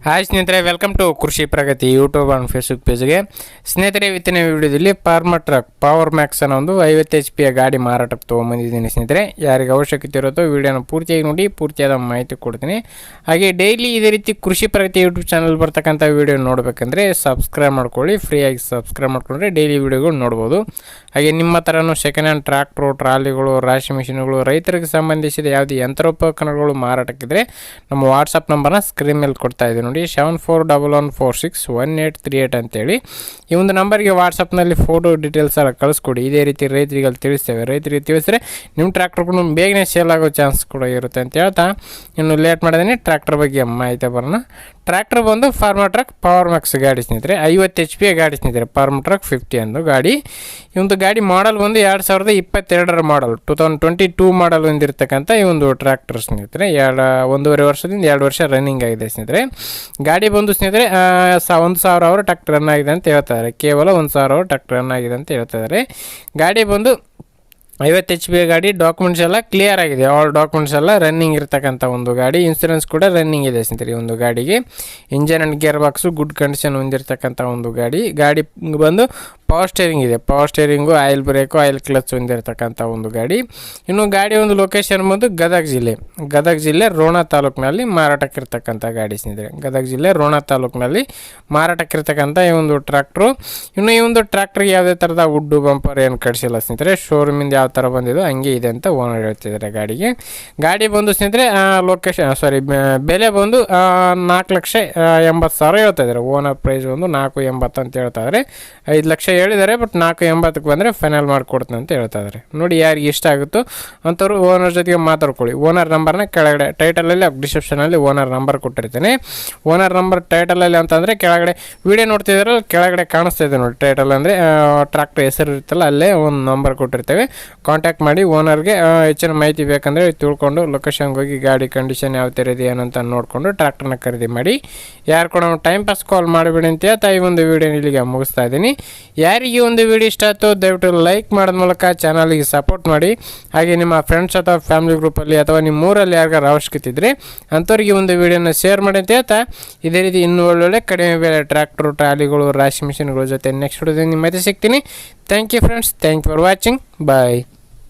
Hi ಸ್ನೇಹಿತರೆ, welcome to ಕೃಷಿ ಪ್ರಗತಿ YouTube and Facebook ಪೇಜ್ಗೆ. ಸ್ನೇಹಿತರೆ, ಇವತ್ತಿನ ವಿಡಿಯೋದಲ್ಲಿ ಫಾರ್ಮರ್ ಟ್ರಕ್ ಪವರ್ ಮ್ಯಾಕ್ಸ್ ಅನ್ನೋ ಒಂದು 50 HP ಗಾಡಿ ಮಾರಾಟಕ್ಕೆ ತೊಗೊಂಬಂದಿದ್ದೀನಿ. ಸ್ನೇಹಿತರೆ, ಯಾರಿಗೆ ಅವಶ್ಯಕತೆ ಇರುತ್ತೋ ವಿಡಿಯೋನ ಪೂರ್ತಿಯಾಗಿ ನೋಡಿ, ಪೂರ್ತಿಯಾದ ಮಾಹಿತಿ ಕೊಡ್ತೀನಿ. ಹಾಗೆ ಡೈಲಿ ಇದೇ ರೀತಿ ಕೃಷಿ ಪ್ರಗತಿ ಯೂಟ್ಯೂಬ್ ಚಾನಲ್ ಬರ್ತಕ್ಕಂಥ ವಿಡಿಯೋ ನೋಡಬೇಕಂದ್ರೆ ಸಬ್ಸ್ಕ್ರೈಬ್ ಮಾಡ್ಕೊಳ್ಳಿ. ಫ್ರೀಯಾಗಿ ಸಬ್ಸ್ಕ್ರೈಬ್ ಮಾಡ್ಕೊಂಡ್ರೆ ಡೈಲಿ ವಿಡಿಯೋಗಳು ನೋಡ್ಬೋದು. ಹಾಗೆ ನಿಮ್ಮ ಥರನೂ ಸೆಕೆಂಡ್ ಹ್ಯಾಂಡ್ ಟ್ರ್ಯಾಕ್ಟ್ರು, ಟ್ರಾಲಿಗಳು, ರಾಶಿ ಮಿಷಿನ್ಗಳು, ರೈತರಿಗೆ ಸಂಬಂಧಿಸಿದ ಯಾವುದೇ ಯಂತ್ರೋಪಕರಣಗಳು ಮಾರಾಟಕ್ಕಿದ್ರೆ ನಮ್ಮ ವಾಟ್ಸಪ್ ನಂಬರ್ನ ಸ್ಕ್ರೀನ್ ಮೇಲೆ ಕೊಡ್ತಾ ಇದ್ದೀನಿ ನೋಡಿ, 7411461838 ಅಂತೇಳಿ. ಈ ಒಂದು ನಂಬರ್ಗೆ ವಾಟ್ಸಪ್ನಲ್ಲಿ ಫೋಟೋ ಡೀಟೇಲ್ಸ್ ಎಲ್ಲ ಕಳಿಸ್ಕೊಡಿ. ಇದೇ ರೀತಿ ರೈತರಿಗೆ ತಿಳಿಸ್ತೇವೆ. ರೈತರಿಗೆ ತಿಳಿಸಿದ್ರೆ ನಿಮ್ಮ ಟ್ರ್ಯಾಕ್ಟರ್ಗಳು ಬೇಗನೆ ಸೇಲ್ ಆಗೋ ಚಾನ್ಸ್ ಕೂಡ ಇರುತ್ತೆ ಅಂತ ಹೇಳ್ತಾ, ಇನ್ನು ಲೇಟ್ ಮಾಡಿದ್ದೀನಿ ಟ್ರ್ಯಾಕ್ಟರ್ ಬಗ್ಗೆ ಮಾಹಿತಿ ಬರೋಣ. ಟ್ರ್ಯಾಕ್ಟರ್ ಬಂದು ಫಾರ್ಮರ್ ಟ್ರಕ್ ಪವರ್ ಮ್ಯಾಕ್ಸ್ ಗಾಡಿ ಸ್ನೇಹಿತರೆ, 50 HP ಗಾಡಿ ಸ್ನೇಹಿತರೆ, ಫಾರ್ಮರ್ ಟ್ರಕ್ 50 ಅಂದು ಗಾಡಿ. ಈ ಒಂದು ಗಾಡಿ ಮಾಡಲ್ ಬಂದು 2022 ಮಾಡಲ್, 2022 ಮಾಡಲ್ ಹೊಂದಿರತಕ್ಕಂಥ ಈ ಒಂದು ಟ್ರ್ಯಾಕ್ಟರ್ ಸ್ನೇಹಿತರೆ. 1.5 ವರ್ಷದಿಂದ 2 ವರ್ಷ ರನ್ನಿಂಗ್ ಆಗಿದೆ ಸ್ನೇಹಿತರೆ. ಗಾಡಿ ಬಂದು ಸ್ನೇಹಿತರೆ 1,000 ಅವರ್ ಟ್ರ್ಯಾಕ್ಟರ್ ರನ್ ಆಗಿದೆ ಅಂತ ಹೇಳ್ತಾರೆ. ಕೇವಲ 1,000 ಅವರ್ ಟ್ರ್ಯಾಕ್ಟರ್ ರನ್ ಆಗಿದೆ ಅಂತ ಹೇಳ್ತಿದ್ದಾರೆ. ಗಾಡಿ ಬಂದು 50 HP ಗಾಡಿ, ಡಾಕ್ಯುಮೆಂಟ್ಸ್ ಎಲ್ಲ ಕ್ಲಿಯರ್ ಆಗಿದೆ. ಆಲ್ ಡಾಕ್ಯುಮೆಂಟ್ಸ್ ಎಲ್ಲ ರನ್ನಿಂಗ್ ಇರ್ತಕ್ಕಂಥ ಒಂದು ಗಾಡಿ. ಇನ್ಸೂರೆನ್ಸ್ ಕೂಡ ರನ್ನಿಂಗ್ ಇದೆ ಸ್ನೇಹಿತರೆ. ಒಂದು ಗಾಡಿಗೆ engine and gear box good condition ಹೊಂದಿರತಕ್ಕಂಥ ಒಂದು ಗಾಡಿ. ಗಾಡಿ ಬಂದು ಪವರ್ ಸ್ಟೇರಿಂಗ್ ಇದೆ. Power steering, oil break, oil clutch ಹೊಂದಿರತಕ್ಕಂಥ ಒಂದು ಗಾಡಿ. ಇನ್ನು ಗಾಡಿ ಒಂದು ಲೊಕೇಶನ್ ಬಂದು ಗದಗ ಜಿಲ್ಲೆ ರೋಣ ತಾಲೂಕಿನಲ್ಲಿ ಮಾರಾಟಕ್ಕಿರ್ತಕ್ಕಂಥ ಗಾಡಿ ಸ್ನೇಹಿತರೆ. ಗದಗ ಜಿಲ್ಲೆ ರೋಣ ತಾಲೂಕಿನಲ್ಲಿ ಮಾರಾಟಕ್ಕಿರ್ತಕ್ಕಂಥ ಈ ಒಂದು ಟ್ರ್ಯಾಕ್ಟ್ರು. ಇನ್ನು ಈ ಒಂದು ಟ್ರ್ಯಾಕ್ಟ್ರಿಗೆ ಯಾವುದೇ ಥರದ ವುಡ್ಡು ಬಂಪರ್ ಏನು ಕಳಿಸಿಲ್ಲ ಸ್ನೇಹಿತರೆ. ಶೋರೂಮಿಂದ ಯಾವ ಥರ ಬಂದಿದ್ದು ಹಂಗೆ ಇದೆ ಅಂತ ಓನರ್ ಹೇಳ್ತಿದ್ದಾರೆ ಗಾಡಿಗೆ. ಗಾಡಿ ಬಂದು ಸ್ನೇಹಿತರೆ ಬೆಲೆ ಬಂದು 4,80,000 ಹೇಳ್ತಾ ಇದ್ದಾರೆ. ಓನರ್ ಪ್ರೈಸ್ ಒಂದು 4,80,000 ಅಂತ ಹೇಳ್ತಾ ಇದ್ದಾರೆ. 5 ಲಕ್ಷ ಹೇಳಿದ್ದಾರೆ, ಬಟ್ 4,80,000 ಬಂದರೆ ಫೈನಲ್ ಮಾಡಿಕೊಡ್ತೀನಿ ಅಂತ ಹೇಳ್ತಾ ಇದ್ದಾರೆ. ನೋಡಿ, ಯಾರಿಗೆ ಇಷ್ಟ ಆಗುತ್ತೋ ಅಂಥವ್ರು ಓನರ್ ಜೊತೆಗೆ ಮಾತಾಡ್ಕೊಳ್ಳಿ. ಓನರ್ ನಂಬರ್ನ ಕೆಳಗಡೆ ಟೈಟಲಲ್ಲಿ ಡಿಸ್ಕ್ರಿಪ್ಷನಲ್ಲಿ ಓನರ್ ನಂಬರ್ ಕೊಟ್ಟಿರ್ತೇನೆ. ಓನರ್ ನಂಬರ್ ಟೈಟಲಲ್ಲಿ ಅಂತಂದರೆ ಕೆಳಗಡೆ ವಿಡಿಯೋ ನೋಡ್ತಿದ್ದಾರಲ್ಲ, ಕೆಳಗಡೆ ಕಾಣಿಸ್ತಾ ಇದೆ ನೋಡಿ. ಟೈಟಲ್ ಅಂದರೆ ಟ್ರ್ಯಾಕ್ಟರ್ ಹೆಸರು ಇರುತ್ತಲ್ಲ, ಅಲ್ಲೇ ಒಂದು ನಂಬರ್ ಕೊಟ್ಟಿರ್ತೇವೆ. ಕಾಂಟ್ಯಾಕ್ಟ್ ಮಾಡಿ. ಓನರ್ಗೆ ಹೆಚ್ಚಿನ ಮಾಹಿತಿ ಬೇಕಂದರೆ ತಿಳ್ಕೊಂಡು ಲೊಕೇಶನ್ಗೆ ಹೋಗಿ ಗಾಡಿ ಕಂಡೀಷನ್ ಯಾವ ಥರ ಇದೆ ಏನಂತ ನೋಡಿಕೊಂಡು ಟ್ರ್ಯಾಕ್ಟರ್ನ ಖರೀದಿ ಮಾಡಿ. ಯಾರು ಕೂಡ ಟೈಮ್ ಪಾಸ್ ಕಾಲ್ ಮಾಡಿಬಿಡಿ ಅಂತ ಹೇಳ್ತಾ ಈ ಒಂದು ವಿಡಿಯೋ ಇಲ್ಲಿಗೆ ಮುಗಿಸ್ತಾ ಇದ್ದೀನಿ. ಯಾರಿಗೆ ಒಂದು ವಿಡಿಯೋ ಇಷ್ಟ ಆಯಿತು ದಯವಿಟ್ಟು ಲೈಕ್ ಮಾಡೋದ ಮೂಲಕ ಚಾನಲ್ಗೆ ಸಪೋರ್ಟ್ ಮಾಡಿ. ಹಾಗೆ ನಿಮ್ಮ ಫ್ರೆಂಡ್ಸ್ ಅಥವಾ ಫ್ಯಾಮಿಲಿ ಗ್ರೂಪಲ್ಲಿ ಅಥವಾ ನಿಮ್ಮ ಊರಲ್ಲಿ ಯಾರಿಗಾರು ಅವಶ್ಯಕತೆ ಇದ್ದರೆ ಅಂಥವ್ರಿಗೆ ಒಂದು ವಿಡಿಯೋನ ಶೇರ್ ಮಾಡಿ ಅಂತ ಹೇಳ್ತಾ, ಇದೇ ರೀತಿ ಇನ್ನೂ ಒಳ್ಳೊಳ್ಳೆ ಕಡಿಮೆ ಬೆಲೆ ಟ್ರ್ಯಾಕ್ಟ್ರು, ಟ್ರಾಲಿಗಳು, ರಾಶಿ ಮಿಷಿನ್ಗಳ ಜೊತೆ ನೆಕ್ಸ್ಟ್ ವಿಡಿಯೋದಲ್ಲಿ ನಿಮ್ಮ ಮತ್ತೆ ಸಿಗ್ತೀನಿ. Thank you friends. Thank you for watching. Bye.